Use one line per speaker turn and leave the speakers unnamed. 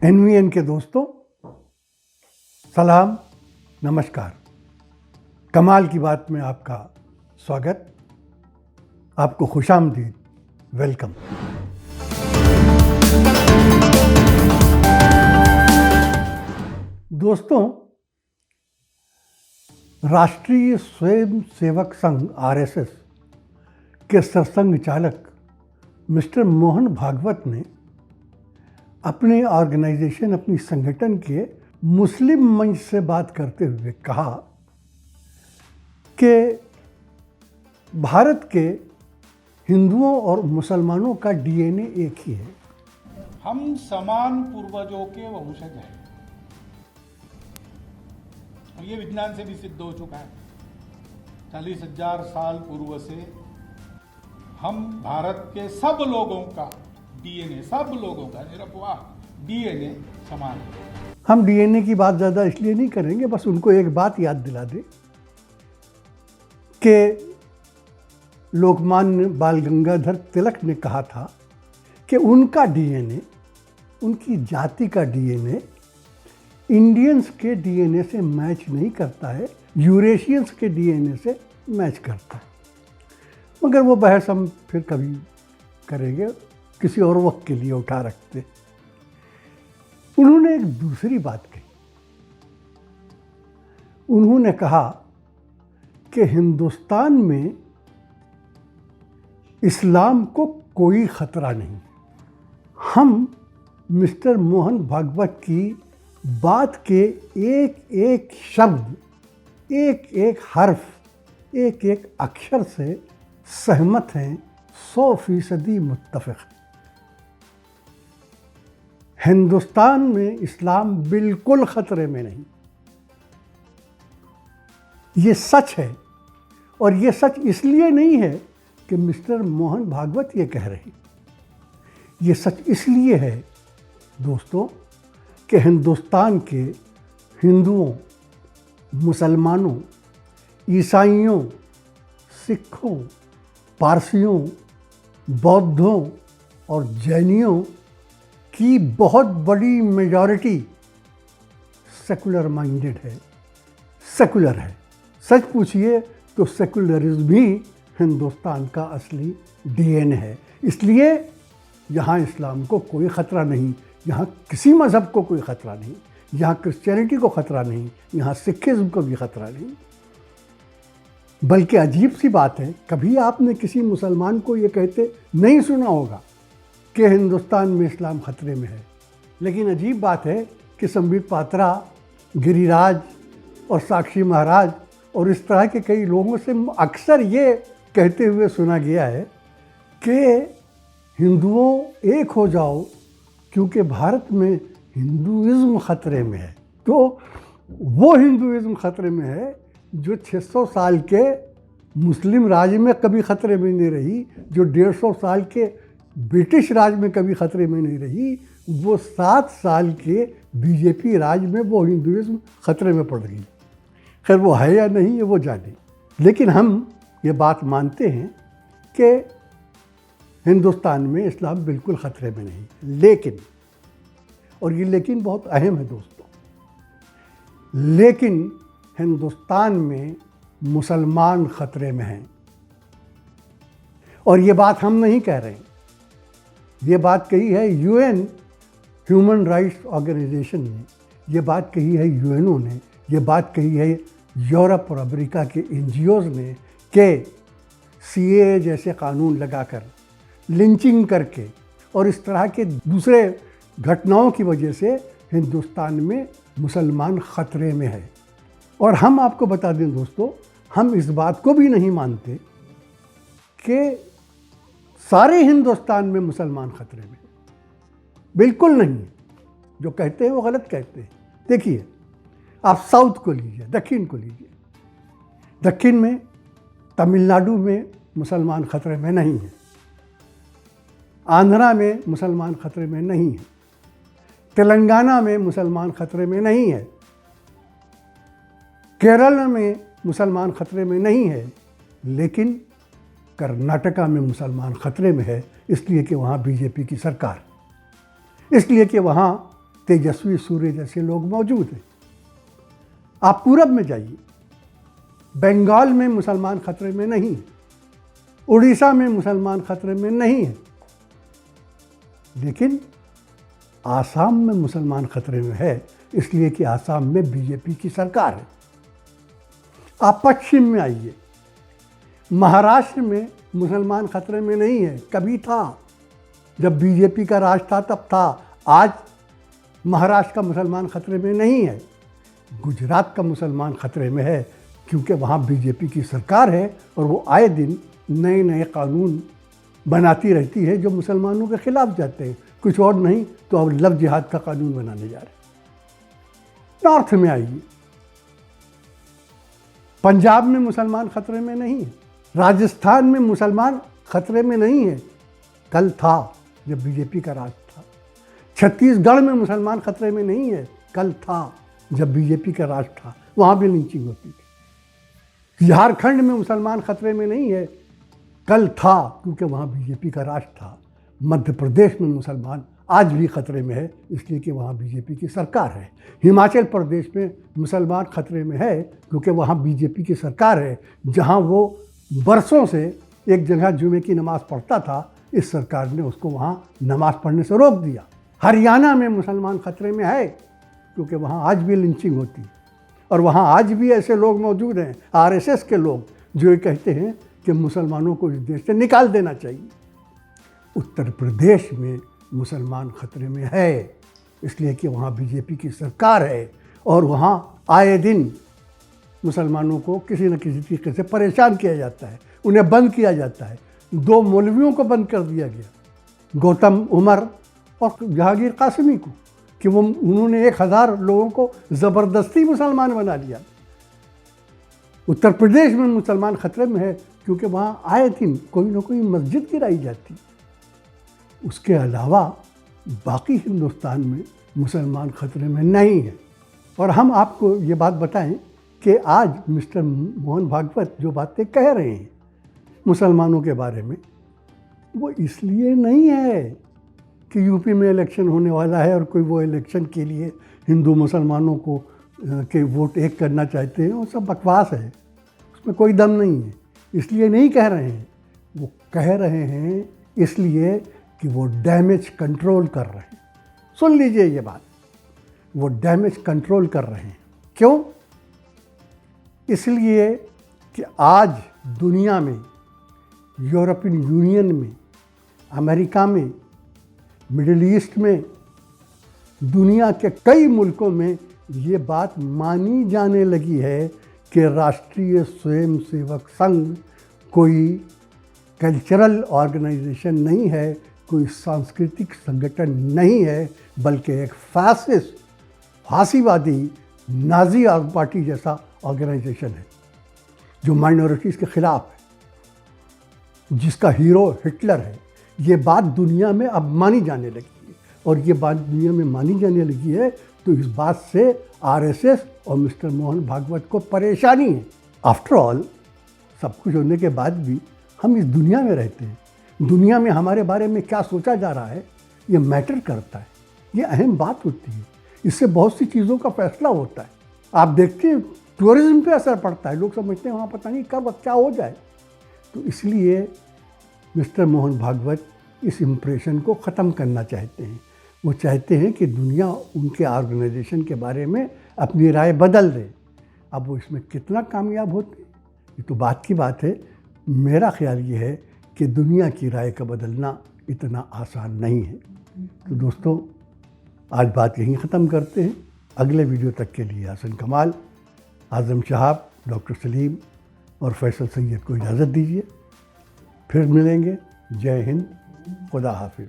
NVN के दोस्तों, सलाम, नमस्कार। कमाल की बात में आपका स्वागत, आपको खुशामदीद, वेलकम। दोस्तों, राष्ट्रीय स्वयंसेवक संघ आरएसएस के सरसंघ चालक मिस्टर मोहन भागवत ने अपने ऑर्गेनाइजेशन, अपनी संगठन के मुस्लिम मंच से बात करते हुए कहा कि भारत के हिंदुओं और मुसलमानों का डीएनए एक ही है।
हम समान पूर्वजों के वंशज हैं। और ये विज्ञान से भी सिद्ध हो चुका है। 40,000 साल पूर्व से हम भारत के सब लोगों का डीएनए, सब लोगों का निरपवाह डीएनए समान है।
हम डीएनए की बात ज़्यादा इसलिए नहीं करेंगे, बस उनको एक बात याद दिला दें कि लोकमान्य बाल गंगाधर तिलक ने कहा था कि उनका डीएनए, उनकी जाति का डीएनए इंडियंस के डीएनए से मैच नहीं करता है, यूरेशियंस के डीएनए से मैच करता है। मगर वो बहस हम फिर कभी करेंगे, किसी और वक्त के लिए उठा रखते। उन्होंने एक दूसरी बात कही। उन्होंने कहा कि हिंदुस्तान में इस्लाम को कोई खतरा नहीं। हम मिस्टर मोहन भागवत की बात के एक एक शब्द, एक एक हर्फ, एक एक अक्षर से सहमत हैं, 100% मुत्तफिक। हिंदुस्तान में इस्लाम बिल्कुल खतरे में नहीं। ये सच है, और ये सच इसलिए नहीं है कि मिस्टर मोहन भागवत ये कह रहे। ये सच इसलिए है दोस्तों कि हिंदुस्तान के हिंदुओं, मुसलमानों, ईसाइयों, सिखों, पारसियों, बौद्धों और जैनियों की बहुत बड़ी मेजॉरिटी सेकुलर माइंडेड है, सेकुलर है। सच पूछिए तो सेकुलरिज्म ही हिंदुस्तान का असली डीएनए है। इसलिए यहाँ इस्लाम को कोई ख़तरा नहीं, यहाँ किसी मज़हब को कोई ख़तरा नहीं, यहाँ क्रिश्चियनिटी को ख़तरा नहीं, यहाँ सिखिज़्म को भी ख़तरा नहीं। बल्कि अजीब सी बात है, कभी आपने किसी मुसलमान को ये कहते नहीं सुना होगा कि हिंदुस्तान में इस्लाम खतरे में है। लेकिन अजीब बात है कि संबित पात्रा, गिरिराज और साक्षी महाराज और इस तरह के कई लोगों से अक्सर ये कहते हुए सुना गया है कि हिंदुओं एक हो जाओ, क्योंकि भारत में हिंदुइज्म खतरे में है। तो वो हिंदुइज्म खतरे में है जो 600 साल के मुस्लिम राज में कभी खतरे में नहीं रही, जो 150 साल के ब्रिटिश राज में कभी खतरे में नहीं रही, वो 7 साल के बीजेपी राज में वो हिंदुइज्म खतरे में पड़ गई। खैर वो है या नहीं ये वो जाने, लेकिन हम ये बात मानते हैं कि हिंदुस्तान में इस्लाम बिल्कुल खतरे में नहीं। लेकिन, और ये लेकिन बहुत अहम है दोस्तों, लेकिन हिंदुस्तान में मुसलमान खतरे में हैं। और ये बात हम नहीं कह रहे हैं, ये बात कही है यूएन ह्यूमन राइट्स ऑर्गेनाइजेशन ने, ये बात कही है यूएनओ ने, ये बात कही है यूरोप और अमेरिका के एनजीओज ने कि सीएए जैसे कानून लगाकर, लिंचिंग करके और इस तरह के दूसरे घटनाओं की वजह से हिंदुस्तान में मुसलमान ख़तरे में है। और हम आपको बता दें दोस्तों, हम इस बात को भी नहीं मानते कि सारे हिंदुस्तान में मुसलमान खतरे में, बिल्कुल नहीं। जो कहते हैं वो गलत कहते हैं। देखिए, आप साउथ को लीजिए, दक्षिण को लीजिए। दक्षिण में तमिलनाडु में मुसलमान खतरे में नहीं है, आंध्रा में मुसलमान खतरे में नहीं है, तेलंगाना में मुसलमान खतरे में नहीं है, केरल में मुसलमान खतरे में नहीं है, लेकिन कर्नाटका में मुसलमान खतरे में है, इसलिए कि वहाँ बीजेपी की सरकार, इसलिए कि वहाँ तेजस्वी सूर्य जैसे लोग मौजूद हैं। आप पूरब में जाइए, बंगाल में मुसलमान खतरे में नहीं है, उड़ीसा में मुसलमान खतरे में नहीं है, लेकिन आसाम में मुसलमान खतरे में है, इसलिए कि आसाम में बीजेपी की सरकार है। आप पश्चिम में आइए, महाराष्ट्र में मुसलमान खतरे में नहीं है, कभी था, जब बीजेपी का राज था तब था। आज महाराष्ट्र का मुसलमान खतरे में नहीं है, गुजरात का मुसलमान खतरे में है, क्योंकि वहाँ बीजेपी की सरकार है और वो आए दिन नए नए कानून बनाती रहती है जो मुसलमानों के खिलाफ जाते हैं। कुछ और नहीं तो अब लव जिहाद का कानून बनाने जा रहे हैं। नॉर्थ में आइए, पंजाब में मुसलमान खतरे में नहीं है, राजस्थान में मुसलमान खतरे में नहीं है, कल था जब बीजेपी का राज था। छत्तीसगढ़ में मुसलमान खतरे में नहीं है, कल था जब बीजेपी का राज था, वहाँ भी लिंचिंग होती थी। झारखंड में मुसलमान खतरे में नहीं है, कल था क्योंकि वहाँ बीजेपी का राज था। मध्य प्रदेश में मुसलमान आज भी खतरे में है, इसलिए कि वहाँ बीजेपी की सरकार है। हिमाचल प्रदेश में मुसलमान खतरे में है क्योंकि वहाँ बीजेपी की सरकार है। जहाँ वो बरसों से एक जगह जुमे की नमाज़ पढ़ता था, इस सरकार ने उसको वहाँ नमाज़ पढ़ने से रोक दिया। हरियाणा में मुसलमान खतरे में है क्योंकि वहाँ आज भी लिंचिंग होती है और वहाँ आज भी ऐसे लोग मौजूद हैं, आरएसएस के लोग, जो ये कहते हैं कि मुसलमानों को इस देश से निकाल देना चाहिए। उत्तर प्रदेश में मुसलमान खतरे में है, इसलिए कि वहाँ बीजेपी की सरकार है और वहाँ आए दिन मुसलमानों को किसी न किसी तरीके से परेशान किया जाता है, उन्हें बंद किया जाता है। 2 मौलवियों को बंद कर दिया गया, गौतम उमर और जहांगीर कासमी को, कि उन्होंने 1000 लोगों को ज़बरदस्ती मुसलमान बना लिया। उत्तर प्रदेश में मुसलमान खतरे में है क्योंकि वहाँ आए दिन कोई ना कोई मस्जिद गिराई जाती। उसके अलावा बाकी हिंदुस्तान में मुसलमान खतरे में नहीं है। और हम आपको ये बात बताएं कि आज मिस्टर मोहन भागवत जो बातें कह रहे हैं मुसलमानों के बारे में, वो इसलिए नहीं है कि यूपी में इलेक्शन होने वाला है और कोई वो इलेक्शन के लिए हिंदू मुसलमानों को के वोट एक करना चाहते हैं। वो सब बकवास है, उसमें कोई दम नहीं है। इसलिए नहीं कह रहे हैं, वो कह रहे हैं इसलिए कि वो डैमेज कंट्रोल कर रहे हैं। सुन लीजिए ये बात, वो डैमेज कंट्रोल कर रहे हैं। क्यों? इसलिए कि आज दुनिया में, यूरोपियन यूनियन में, अमेरिका में, मिडिल ईस्ट में, दुनिया के कई मुल्कों में ये बात मानी जाने लगी है कि राष्ट्रीय स्वयंसेवक संघ कोई कल्चरल ऑर्गेनाइजेशन नहीं है, कोई सांस्कृतिक संगठन नहीं है, बल्कि एक फासिस्ट, फांसीवादी, नाजी पार्टी जैसा ऑर्गेनाइजेशन है जो माइनॉरिटीज़ के खिलाफ है, जिसका हीरो हिटलर है। ये बात दुनिया में अब मानी जाने लगी है और ये बात दुनिया में मानी जाने लगी है तो इस बात से आरएसएस और मिस्टर मोहन भागवत को परेशानी है। आफ्टर ऑल, सब कुछ होने के बाद भी हम इस दुनिया में रहते हैं। दुनिया में हमारे बारे में क्या सोचा जा रहा है ये मैटर करता है, ये अहम बात होती है। इससे बहुत सी चीज़ों का फैसला होता है। आप देखते हैं टूरिज्म पे असर पड़ता है, लोग समझते हैं वहाँ पता नहीं कब क्या हो जाए। तो इसलिए मिस्टर मोहन भागवत इस इम्प्रेशन को ख़त्म करना चाहते हैं। वो चाहते हैं कि दुनिया उनके ऑर्गेनाइजेशन के बारे में अपनी राय बदल दे। अब वो इसमें कितना कामयाब होते हैं ये तो बात की बात है। मेरा ख्याल ये है कि दुनिया की राय का बदलना इतना आसान नहीं है। तो दोस्तों, आज बात यहीं ख़त्म करते हैं। अगले वीडियो तक के लिए हसन कमाल, आज़म शहाब, डॉक्टर सलीम और फैसल सैयद को इजाज़त दीजिए। फिर मिलेंगे। जय हिंद, खुदा हाफिज़।